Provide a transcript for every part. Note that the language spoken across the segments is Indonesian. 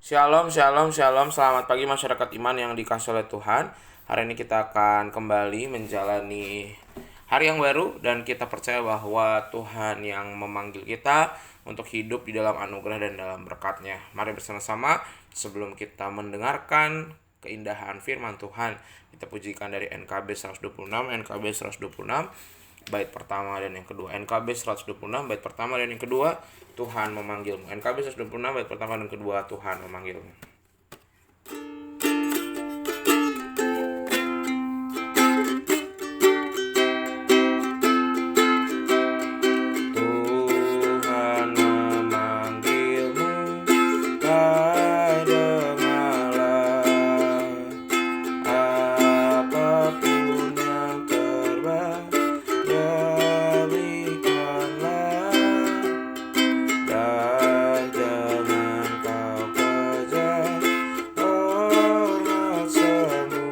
Shalom, shalom, shalom. Selamat pagi masyarakat iman yang dikasihi oleh Tuhan. Hari ini kita akan kembali menjalani hari yang baru dan kita percaya bahwa Tuhan yang memanggil kita untuk hidup di dalam anugerah dan dalam berkat-Nya. Mari bersama-sama sebelum kita mendengarkan keindahan firman Tuhan, kita pujikan dari NKB 126, NKB 126 bait pertama dan yang kedua. NKB 126 bait pertama dan yang kedua, Tuhan memanggilmu. NKB 126 bait pertama dan kedua, Tuhan memanggilmu. Tuhan memanggilmu, hai dengarlah, apapun yang terbaik berikanlah, dan jangan kau kejar hormat semu,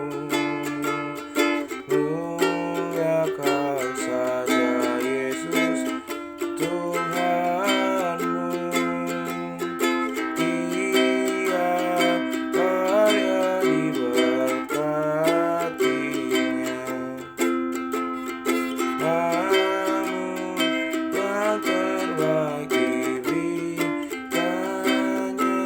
muliakan saja Yesus Tuhanmu. Dia kaya diberkatinya, namun yang terbaik diberikannya,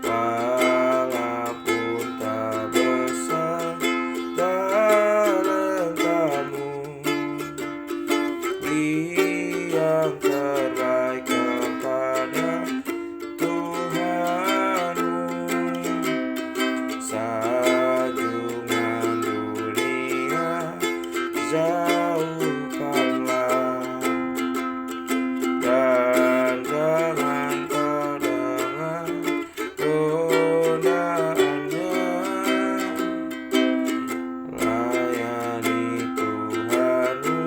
walaupun tak besar talentamu. Beri yang terbaik kepada Tuhanmu. Sanjungan dunia jauhkanlah, dan jangan kau dengar godaannya. Layani Tuhanmu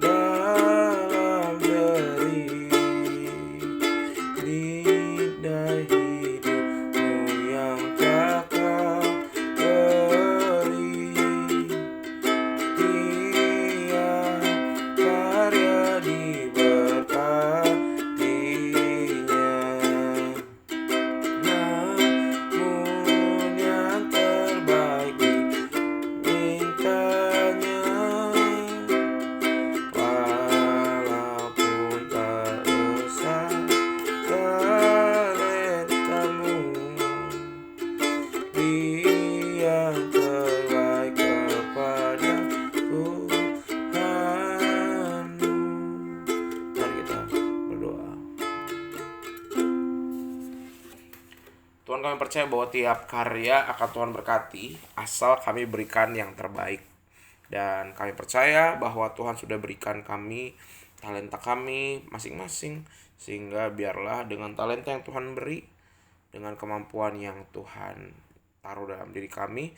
dalam jerih, lidah hidupmu yang tak kau beri. Dia karya diberkatinya, namun yang terbaik dimintanya, walaupun tak besar talentamu. Beri yang terbaik kepada Tuhanmu. Mari kita berdoa. Tuhan, kami percaya bahwa tiap karya akan Tuhan berkati asal kami berikan yang terbaik. Dan kami percaya bahwa Tuhan sudah berikan kami talenta kami masing-masing, sehingga biarlah dengan talenta yang Tuhan beri, dengan kemampuan yang Tuhan taruh dalam diri kami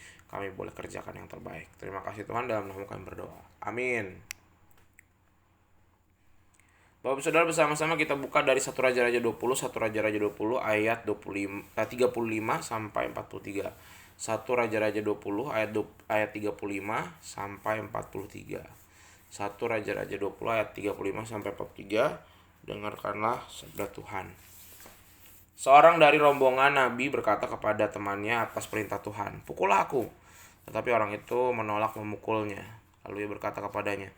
boleh kerjakan yang terbaik. Terima kasih Tuhan, dalam nama kami berdoa. Amin. Bapak Saudara, bersama-sama kita buka dari 1 Raja-Raja 20, 1 Raja-Raja 20 ayat 35 sampai 43. 1 Raja-Raja 20 ayat 35 sampai 43. 1 Raja-Raja 20 ayat 35 sampai 43. Dengarkanlah sabda Tuhan. Seorang dari rombongan nabi berkata kepada temannya atas perintah Tuhan, "Pukullah aku." Tetapi orang itu menolak memukulnya. Lalu ia berkata kepadanya,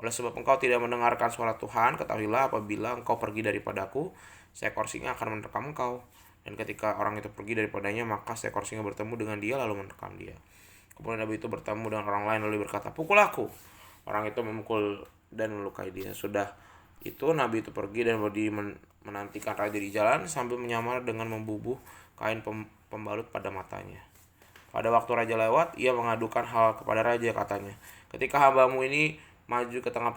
"Oleh sebab engkau tidak mendengarkan suara Tuhan, ketahuilah apabila engkau pergi daripadaku, seekor singa akan menerkam engkau." Dan ketika orang itu pergi daripadanya, maka seekor singa bertemu dengan dia lalu menerkam dia. Kemudian nabi itu bertemu dengan orang lain lalu berkata, "Pukul aku." Orang itu memukul dan melukai dia. Sudah itu nabi itu pergi dan berdiri menantikan raja di jalan sambil menyamar dengan membubuh kain pembalut pada matanya. Pada waktu raja lewat, ia mengadukan hal kepada raja, katanya, "Ketika hambamu ini maju ke tengah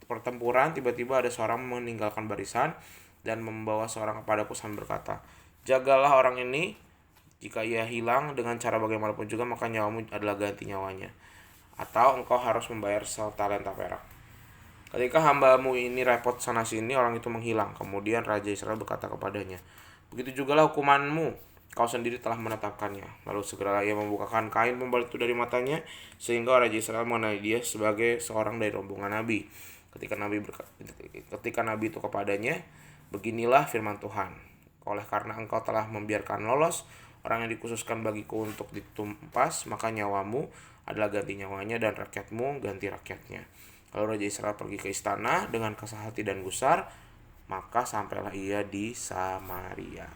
pertempuran, tiba-tiba ada seorang meninggalkan barisan dan membawa seorang kepadaku sambil berkata, 'Jagalah orang ini, jika ia hilang dengan cara bagaimanapun juga, maka nyawamu adalah ganti nyawanya, atau engkau harus membayar setalenta perak.' Ketika hambamu ini repot sana-sini, orang itu menghilang. Kemudian Raja Israel berkata kepadanya, 'Begitu jugalah hukumanmu, kau sendiri telah menetapkannya.' Lalu segeralah ia membukakan kain pembalut itu dari matanya, sehingga Raja Israel mengenali dia sebagai seorang dari rombongan Nabi. Ketika Nabi itu kepadanya, 'Beginilah firman Tuhan. Oleh karena engkau telah membiarkan lolos orang yang dikhususkan bagiku untuk ditumpas, maka nyawamu adalah ganti nyawanya dan rakyatmu ganti rakyatnya. Lalu Raja Israel pergi ke istana dengan kesal hati dan gusar, maka sampailah ia di Samaria.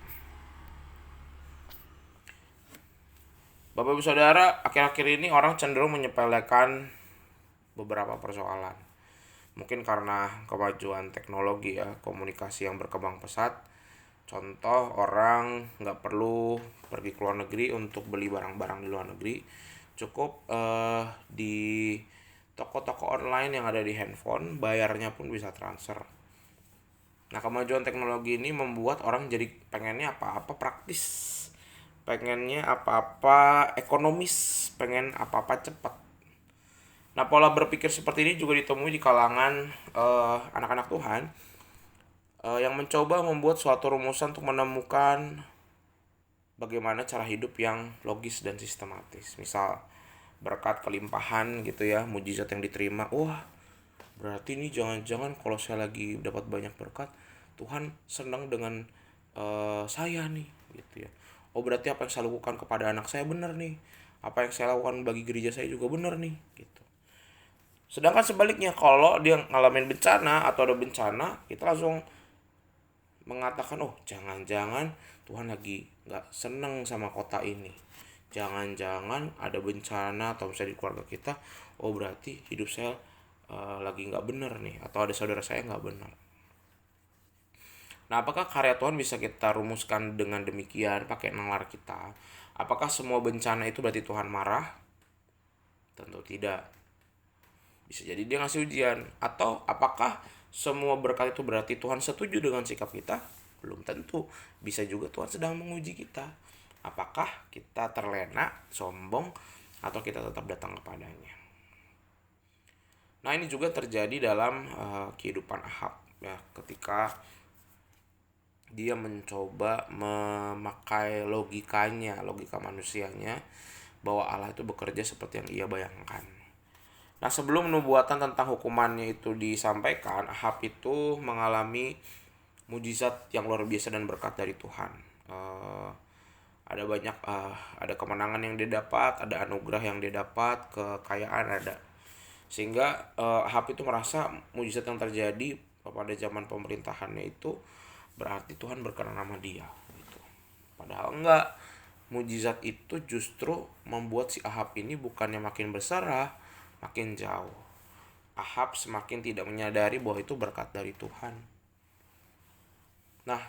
Bapak Ibu Saudara, akhir-akhir ini orang cenderung menyepelekan beberapa persoalan. Mungkin karena kemajuan teknologi ya, komunikasi yang berkembang pesat. Contoh, orang nggak perlu pergi ke luar negeri untuk beli barang-barang di luar negeri. Cukup di toko-toko online yang ada di handphone, bayarnya pun bisa transfer. Nah, kemajuan teknologi ini membuat orang jadi pengennya apa-apa praktis, pengennya apa-apa ekonomis, pengen apa-apa cepat. Nah, pola berpikir seperti ini juga ditemui di kalangan anak-anak Tuhan yang mencoba membuat suatu rumusan untuk menemukan bagaimana cara hidup yang logis dan sistematis. Misal berkat kelimpahan gitu ya, mujizat yang diterima. Wah, berarti ini jangan-jangan kalau saya lagi dapat banyak berkat, Tuhan senang dengan saya nih gitu ya. Oh, berarti apa yang saya lakukan kepada anak saya benar nih. Apa yang saya lakukan bagi gereja saya juga benar nih gitu. Sedangkan sebaliknya, kalau dia ngalamin bencana atau ada bencana, kita langsung mengatakan, oh jangan-jangan Tuhan lagi gak seneng sama kota ini. Jangan-jangan ada bencana atau misalnya di keluarga kita, oh berarti hidup saya lagi gak benar nih. Atau ada saudara saya gak benar. Nah, apakah karya Tuhan bisa kita rumuskan dengan demikian pakai nalar kita? Apakah semua bencana itu berarti Tuhan marah? Tentu tidak. Bisa jadi dia ngasih ujian. Atau apakah semua berkat itu berarti Tuhan setuju dengan sikap kita? Belum tentu. Bisa juga Tuhan sedang menguji kita. Apakah kita terlena, sombong, atau kita tetap datang kepadanya? Nah, ini juga terjadi dalam kehidupan Ahab ya, ketika dia mencoba memakai logikanya, logika manusianya, bahwa Allah itu bekerja seperti yang ia bayangkan. Nah, sebelum nubuatan tentang hukumannya itu disampaikan, Ahab itu mengalami mujizat yang luar biasa dan berkat dari Tuhan. Ada banyak, ada kemenangan yang dia dapat, ada anugerah yang dia dapat, kekayaan ada. Sehingga Ahab itu merasa mujizat yang terjadi pada zaman pemerintahannya itu berarti Tuhan berkenan sama dia gitu. Padahal enggak. Mujizat itu justru membuat si Ahab ini bukannya makin berserah, makin jauh. Ahab semakin tidak menyadari bahwa itu berkat dari Tuhan. Nah,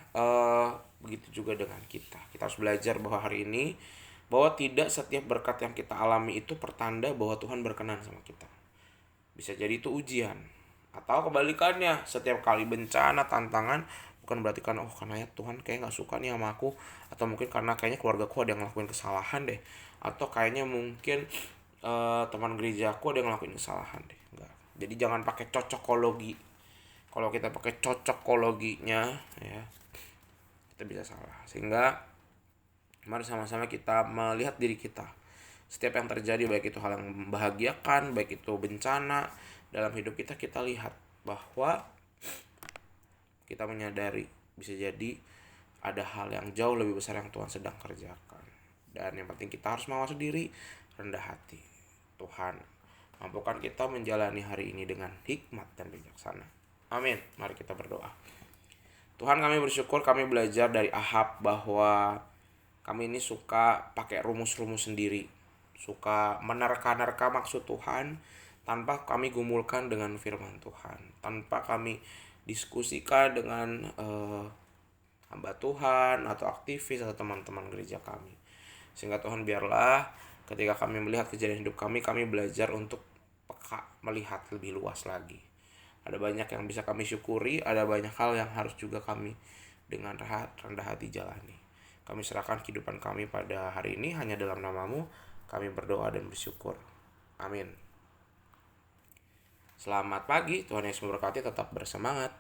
begitu juga dengan kita. Kita harus belajar bahwa hari ini, bahwa tidak setiap berkat yang kita alami itu pertanda bahwa Tuhan berkenan sama kita. Bisa jadi itu ujian. Atau kebalikannya, setiap kali bencana, tantangan, bukan berarti karena karena ya Tuhan kayak gak suka nih sama aku, atau mungkin karena kayaknya keluargaku ada yang ngelakuin kesalahan deh, atau kayaknya mungkin teman gerejaku ada yang ngelakuin kesalahan deh. Enggak. Jadi jangan pakai cocokologi. Kalau kita pakai cocokologinya ya, kita bisa salah. Sehingga mari sama-sama kita melihat diri kita. Setiap yang terjadi, baik itu hal yang membahagiakan, baik itu bencana dalam hidup kita, kita lihat bahwa kita menyadari bisa jadi ada hal yang jauh lebih besar yang Tuhan sedang kerjakan. Dan yang penting kita harus mawas diri, rendah hati. Tuhan mampukan kita menjalani hari ini dengan hikmat dan bijaksana. Amin. Mari kita berdoa. Tuhan, kami bersyukur kami belajar dari Ahab bahwa kami ini suka pakai rumus-rumus sendiri. Suka menerka-nerka maksud Tuhan tanpa kami gumulkan dengan firman Tuhan. Tanpa kami diskusikan dengan hamba Tuhan atau aktivis atau teman-teman gereja kami. Sehingga Tuhan, biarlah ketika kami melihat kejadian hidup kami belajar untuk peka, melihat lebih luas lagi. Ada banyak yang bisa kami syukuri, ada banyak hal yang harus juga kami dengan rendah hati jalani. Kami serahkan kehidupan kami pada hari ini hanya dalam nama-Mu. Kami berdoa dan bersyukur. Amin. Selamat pagi, Tuhan Yesus memberkati, tetap bersemangat.